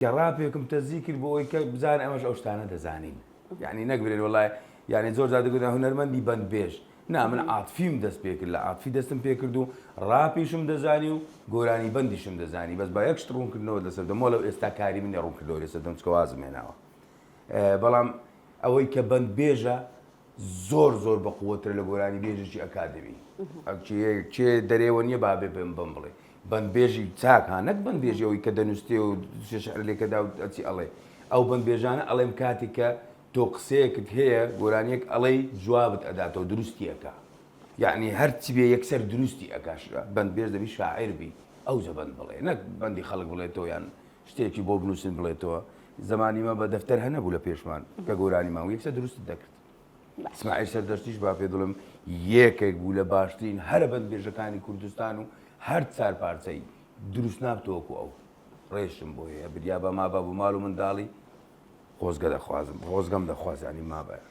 کە ڕاپێکم تەزیی کرد بۆ ئەوەی کە بزانێ ئەمەش ئەو شتانە دەزانین یعنی نەکبرێت وڵای یعنی زۆر جار دەگوتن هونەرمەندی بەندبێژ نا من عاتفیم دەست پێ کرد لە عاتفی دەستم پێ کرد و ڕاپیشم دەزانی و گۆرانی بەندیشم دەزانی بەس با یەکشت ڕوونکردنەوە لەسەر دەمۆ لەو ئێستا کاری منی ڕوونکردەوە لەسەر دەم چکە وازم هێناوە بەڵام ئەوەی کە بەندبێژە زۆر زۆر بە قووەتر لە گۆرانی بێژێکی ئەکادمی چێ دەرێوە نییە بابێ بم بم بڵێ بەندبێژی چاک ها نەک بەندبێژەوەی کە دەنووسێ و شێعر لێکەدا و ئەچی ئەڵێ ئەو بەندبێژانە ئەڵێم کاتی کە تۆ قسەیەکت هەیە گۆرانیەک ئەڵێ جوابت ئەداتەوە دروستی ئەکا یعنی هەرچی بێ یەکسەر دروستی ئەکاش بەندبێژ دەبی شاعر بی ئەو زەبەند بڵێ نەک بەندی خەڵک بڵێتەوە یان شتێکی بۆ بنووسن بڵێتەوە زمانی مە بە دەفتەر هەنەبوو لە پێشمان کە گۆرانی ماوە یەکسەر دروست دەکرد اسماعیل سەردەشتیش با پێ دڵم یەکێک بوو لە باشترین هەرە بەندبێژەکانی کوردستان و هەر چار پارچەی دروست نابتەوەکو ئەو ڕێشم بۆ هەیە بریا بە ما بە بوو ماڵ و منداڵی خۆزگە دەخوازم خۆزگەم دەخوازانی ما بە